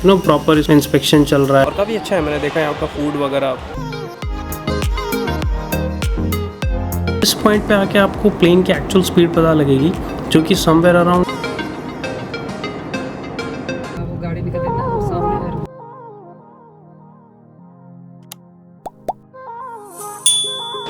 Proper inspection चल रहा है और काफ़ी अच्छा है। मैंने देखा है यहाँ का फूड वगैरह। इस पॉइंट पे आके आपको प्लेन की एक्चुअल स्पीड पता लगेगी, जो कि समवेयर अराउंड गाड़ी दिखा देना वो सामने है।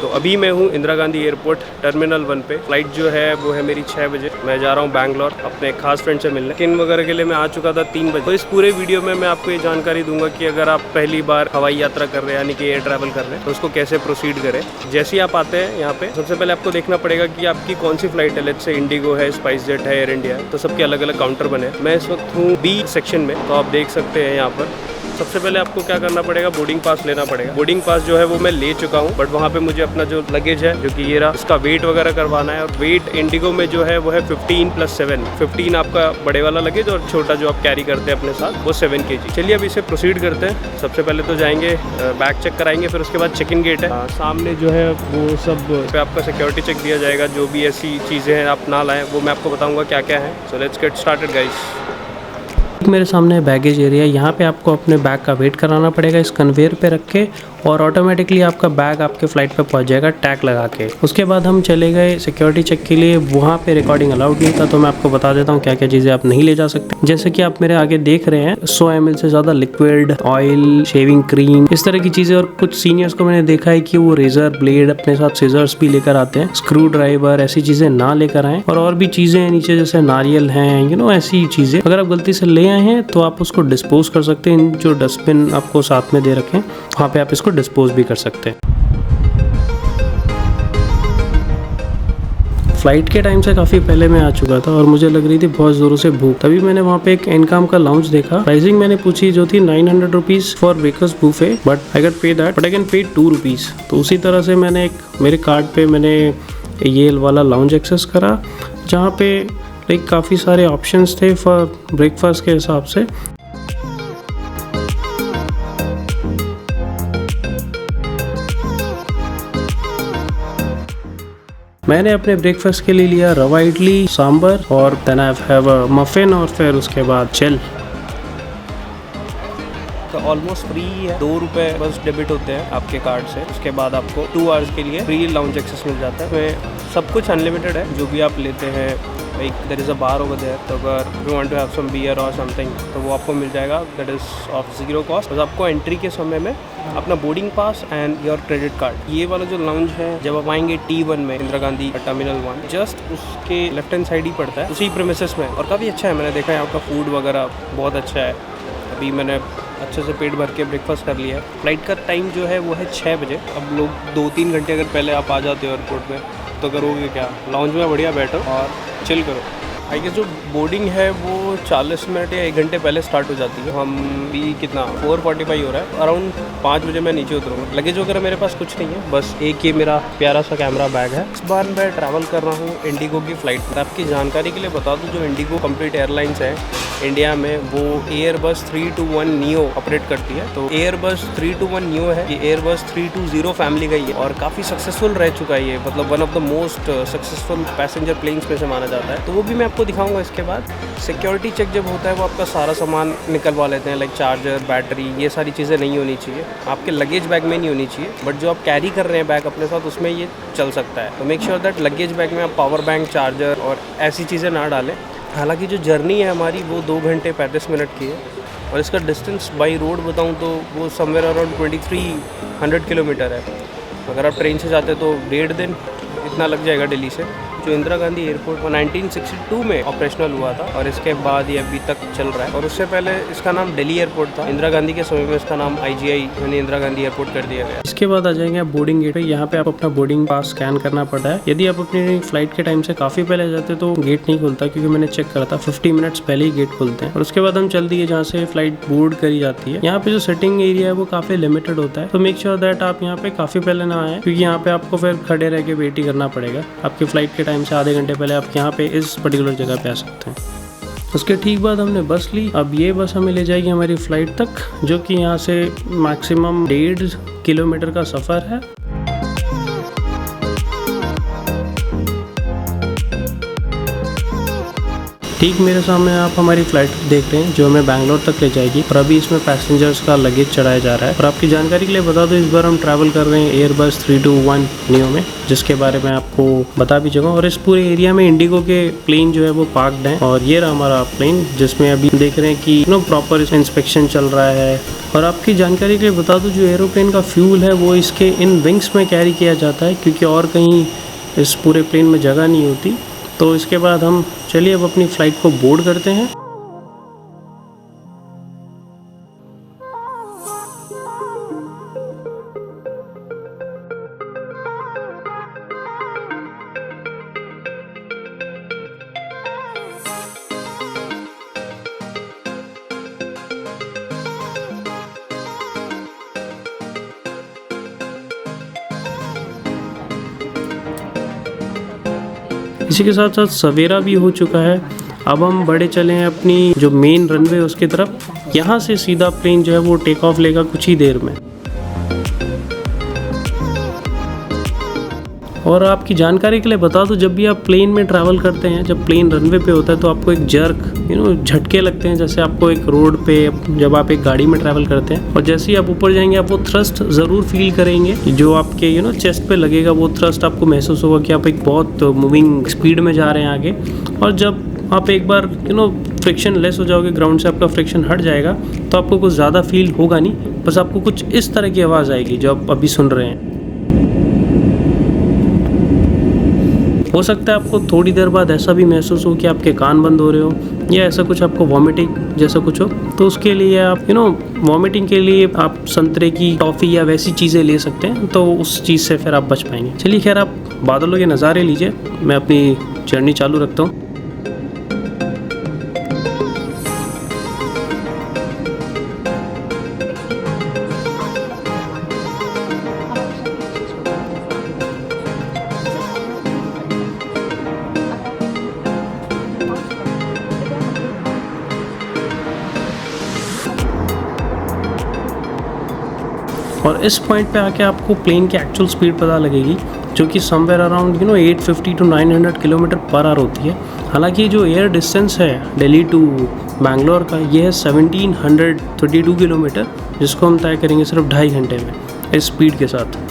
तो अभी मैं हूँ इंदिरा गांधी एयरपोर्ट टर्मिनल 1 पे। फ्लाइट जो है वो है मेरी 6 बजे। मैं जा रहा हूँ बैंगलोर अपने खास फ्रेंड से मिलने। किन वगैरह के लिए मैं आ चुका था 3 बजे। तो इस पूरे वीडियो में मैं आपको ये जानकारी दूंगा कि अगर आप पहली बार हवाई यात्रा कर रहे हैं यानी कि एयर ट्रैवल कर रहे हैं तो उसको कैसे प्रोसीड करें। जैसे ही आप आते हैं यहाँ पे सबसे पहले आपको देखना पड़ेगा कि आपकी कौन सी फ्लाइट है। लेट्स से इंडिगो है, स्पाइस जेट है, एयर इंडिया है, तो सबके अलग अलग काउंटर बने हैं। मैं इस वक्त हूँ बी सेक्शन में, तो आप देख सकते हैं यहाँ पर। सबसे पहले आपको क्या करना पड़ेगा, बोर्डिंग पास लेना पड़ेगा। बोर्डिंग पास जो है वो मैं ले चुका हूँ, बट वहाँ पे मुझे अपना जो लगेज है जो कि ये रहा, उसका वेट वगैरह करवाना है। और वेट इंडिगो में जो है वो है 15 + 7। 15 आपका बड़े वाला लगेज और छोटा जो आप कैरी करते हैं अपने साथ वो 7 kg। चलिए अब इसे प्रोसीड करते हैं। सबसे पहले तो जाएंगे बैग चेक कराएंगे, फिर उसके बाद चेक इन गेट है सामने जो है वो सब पे आपका सिक्योरिटी चेक दिया जाएगा। जो भी ऐसी चीज़ें हैं आप ना लाएं वो मैं आपको बताऊँगा क्या क्या है। So let's get started guys. मेरे सामने बैगेज एरिया, यहाँ पे आपको अपने बैग का वेट कराना पड़ेगा इस कन्वेयर पे रख के, और ऑटोमेटिकली आपका बैग आपके फ्लाइट पे पहुँच जाएगा टैग लगा के। उसके बाद हम चले गए सिक्योरिटी चेक के लिए। वहाँ पे रिकॉर्डिंग अलाउड नहीं था, तो मैं आपको बता देता हूँ क्या क्या चीज़ें आप नहीं ले जा सकते। जैसे कि आप मेरे आगे देख रहे हैं 100 ml से ज़्यादा लिक्विड, ऑयल, शेविंग क्रीम, इस तरह की चीज़ें। और कुछ सीनियर्स को मैंने देखा है कि वो रेजर, ब्लेड, अपने साथ सीजर्स भी लेकर आते हैं। स्क्रू ड्राइवर, ऐसी चीज़ें ना लेकर आएँ। और भी चीज़ें हैं नीचे, जैसे नारियल हैं, ऐसी चीज़ें अगर आप गलती से ले आए हैं तो आप उसको डिस्पोज कर सकते हैं। जो डस्टबिन आपको साथ में दे रखे हैं वहाँ पे आप इसको डिस्पोज भी कर सकते हैं। फ्लाइट के टाइम से काफ़ी पहले मैं आ चुका था और मुझे लग रही थी बहुत ज़ोरों से भूख। तभी मैंने वहाँ पे एक एनकॉम का लाउंज देखा। प्राइसिंग मैंने पूछी जो थी 900 rupees for breakfast buffet, but I can pay that, but I can pay 2 rupees. तो उसी तरह से मैंने मेरे कार्ड पे मैंने ये वाला लाउंज एक्सेस करा, जहाँ पे लाइक काफ़ी सारे ऑप्शंस थे फॉर ब्रेकफास्ट के हिसाब से। मैंने अपने ब्रेकफास्ट के लिए लिया रवा इडली, सांबर, और then I have a muffin, और फिर उसके बाद चिल। तो ऑलमोस्ट फ्री है, 2 रुपये बस डेबिट होते हैं आपके कार्ड से। उसके बाद आपको 2 आवर्स के लिए फ्री लाउंज एक्सेस मिल जाता है। उसमें सब कुछ अनलिमिटेड है, जो भी आप लेते हैं। Like there is a bar over there, तो अगर you want to have some beer और समथिंग तो वो आपको मिल जाएगा। That is of 0 cost. बस आपको एंट्री के समय में अपना boarding pass and your credit card. ये वाला जो लाउंज है, जब आप आएंगे T1 में, इंदिरा गांधी टर्मिनल 1, जस्ट उसके लेफ्ट हैंड साइड ही पड़ता है, उसी प्रीमिसेस में। और काफ़ी अच्छा है, मैंने देखा है यहाँ का फूड वगैरह बहुत अच्छा है। अभी मैंने अच्छे से पेट भर के ब्रेकफास्ट कर लिया है। फ्लाइट का टाइम जो है वो है 6 बजे। अब लोग 2-3 घंटे अगर पहले आप आ जाते हो एयरपोर्ट में तो करोगे क्या, लाउंज में बढ़िया बैठो और चिल करो। आई गेस जो बोर्डिंग है वो 40 मिनट या 1 घंटे पहले स्टार्ट हो जाती है। हम भी कितना 4:45 हो रहा है, अराउंड 5 बजे मैं नीचे उतरूँगा। लगेज वगैरह मेरे पास कुछ नहीं है, बस एक ये मेरा प्यारा सा कैमरा बैग है। इस बार मैं ट्रैवल कर रहा हूँ इंडिगो की फ़्लाइट पर। आपकी जानकारी के लिए बता दूँ, जो इंडिगो कंप्लीट एयरलाइंस है इंडिया में, वो एयरबस 321 नियो ऑपरेट करती है। तो एयरबस 321 नियो है, ये एयरबस 320 फैमिली का ही है और काफ़ी सक्सेसफुल रह चुका है ये। मतलब one of the most successful passenger planes में से माना जाता है। तो वो भी मैं आपको दिखाऊंगा। इसके बाद सिक्योरिटी चेक जब होता है वो आपका सारा सामान निकलवा लेते हैं, लाइक चार्जर, बैटरी, ये सारी चीज़ें नहीं होनी चाहिए आपके लगेज बैग में, नहीं होनी चाहिए। बट जो आप कैरी कर रहे हैं बैग अपने साथ, उसमें ये चल सकता है। तो make sure that luggage bag में आप पावर बैंक, चार्जर और ऐसी चीज़ें ना डालें। हालांकि जो जर्नी है हमारी वो 2 घंटे 35 मिनट की है, और इसका डिस्टेंस बाई रोड बताऊँ तो वो समवेयर अराउंड 2300 किलोमीटर है। अगर आप ट्रेन से जाते तो 1.5 दिन इतना लग जाएगा दिल्ली से। जो इंदिरा गांधी एयरपोर्ट 1962 में ऑपरेशनल हुआ था और इसके बाद ये अभी तक चल रहा है। और उससे पहले इसका नाम दिल्ली एयरपोर्ट था। इंदिरा गांधी के समय में इसका नाम IGI यानी इंदिरा गांधी एयरपोर्ट कर दिया गया। इसके बाद आ जाएंगे आप बोर्डिंग गेट पे। यहाँ पे आप अपना बोर्डिंग पास स्कैन करना पड़ता है। यदि आप अपनी फ्लाइट के टाइम से काफ़ी पहले जाते तो गेट नहीं खुलता, क्योंकि मैंने चेक करा था 50 मिनट्स पहले ही गेट खुलते हैं। और उसके बाद हम चल दिए जहाँ से फ्लाइट बोर्ड करी जाती है। यहाँ पे जो सिटिंग एरिया है वो काफ़ी लिमिटेड होता है, तो मेक श्योर दैट आप यहाँ पे काफ़ी पहले ना आए, क्योंकि यहाँ पे आपको फिर खड़े रह के वेट ही करना पड़ेगा। आपकी फ्लाइट के टाइम से आधे घंटे पहले आप यहाँ पे इस पर्टिकुलर जगह पे आ सकते हैं। उसके ठीक बाद हमने बस ली। अब ये बस हमें ले जाएगी हमारी फ्लाइट तक, जो कि यहाँ से मैक्सिमम 1.5 किलोमीटर का सफ़र है। ठीक मेरे सामने आप हमारी फ्लाइट देख रहे हैं जो हमें बैंगलोर तक ले जाएगी और अभी इसमें पैसेंजर्स का लगेज चढ़ाया जा रहा है। और आपकी जानकारी के लिए बता दो, इस बार हम ट्रैवल कर रहे हैं एयरबस 321 नियो में, जिसके बारे में आपको बता भी चुका। और इस पूरे एरिया में इंडिगो के प्लेन जो है वो पार्कड हैं और ये रहा हमारा प्लेन जिसमें अभी देख रहे हैं कि प्रॉपर इंस्पेक्शन चल रहा है। और आपकी जानकारी के लिए बता दूं, जो एरोप्लेन का फ्यूल है वो इसके इन विंग्स में कैरी किया जाता है क्योंकि और कहीं इस पूरे प्लेन में जगह नहीं होती। तो इसके बाद हम चलिए अब अपनी फ़्लाइट को बोर्ड करते हैं। इसी के साथ साथ सवेरा भी हो चुका है। अब हम बढ़े चले हैं अपनी जो मेन रनवे उसकी तरफ। यहाँ से सीधा प्लेन जो है वो टेक ऑफ लेगा कुछ ही देर में। और आपकी जानकारी के लिए बता दूं, जब भी आप प्लेन में ट्रैवल करते हैं, जब प्लेन रनवे पे होता है तो आपको एक जर्क झटके लगते हैं, जैसे आपको एक रोड पे जब आप एक गाड़ी में ट्रैवल करते हैं। और जैसे ही आप ऊपर जाएंगे आप वो थ्रस्ट ज़रूर फील करेंगे, जो आपके चेस्ट पे लगेगा। वो थ्रस्ट आपको महसूस होगा कि आप एक बहुत मूविंग स्पीड में जा रहे हैं आगे। और जब आप एक बार फ्रिक्शन लेस हो जाओगे, ग्राउंड से आपका फ्रिक्शन हट जाएगा, तो आपको कुछ ज़्यादा फील होगा नहीं, बस आपको कुछ इस तरह की आवाज़ आएगी जो आप अभी सुन रहे हैं। हो सकता है आपको थोड़ी देर बाद ऐसा भी महसूस हो कि आपके कान बंद हो रहे हो, या ऐसा कुछ आपको वॉमिटिंग जैसा कुछ हो। तो उसके लिए आप वॉमिटिंग के लिए आप संतरे की टॉफ़ी या वैसी चीज़ें ले सकते हैं, तो उस चीज़ से फिर आप बच पाएंगे। चलिए खैर, आप बादलों के नज़ारे लीजिए, मैं अपनी जर्नी चालू रखता हूँ। और इस पॉइंट पे आके आपको प्लेन की एक्चुअल स्पीड पता लगेगी, जो कि somewhere around 850 to 900 kilometre per hour होती है। हालांकि जो एयर डिस्टेंस है दिल्ली टू बैंगलोर का, ये है 1732 किलोमीटर, जिसको हम तय करेंगे सिर्फ 2.5 घंटे में इस स्पीड के साथ।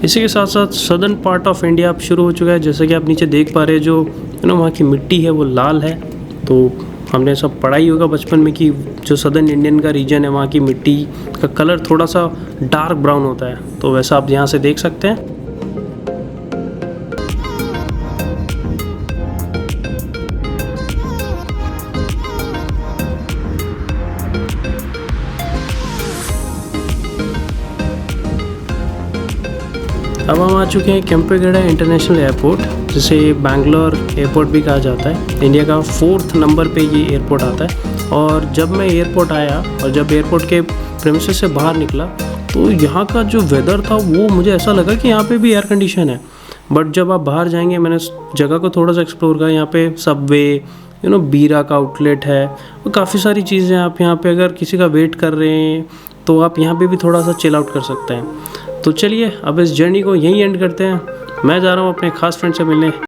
इसी के साथ साथ सदर्न पार्ट ऑफ इंडिया अब शुरू हो चुका है। जैसे कि आप नीचे देख पा रहे हैं, जो वहाँ की मिट्टी है वो लाल है। तो हमने सब पढ़ा ही होगा बचपन में कि जो सदर्न इंडियन का रीजन है, वहाँ की मिट्टी का कलर थोड़ा सा डार्क ब्राउन होता है। तो वैसा आप यहाँ से देख सकते हैं। अब हम आ चुके हैं केम्पेगौड़ा इंटरनेशनल एयरपोर्ट, जिसे बैंगलोर एयरपोर्ट भी कहा जाता है। इंडिया का 4th नंबर पे ये एयरपोर्ट आता है। और जब मैं एयरपोर्ट आया और जब एयरपोर्ट के प्रेमिसेस से बाहर निकला, तो यहाँ का जो वेदर था वो मुझे ऐसा लगा कि यहाँ पे भी एयर कंडीशन है। बट जब आप बाहर जाएंगे, मैंने जगह को थोड़ा सा एक्सप्लोर करा। यहाँ पे सबवे, बीरा का आउटलेट है, और काफ़ी सारी चीज़ें। आप यहाँ पे अगर किसी का वेट कर रहे हैं तो आप यहाँ पे भी थोड़ा सा चिल आउट कर सकते हैं। तो चलिए अब इस जर्नी को यहीं एंड करते हैं। मैं जा रहा हूँ अपने खास फ्रेंड से मिलने।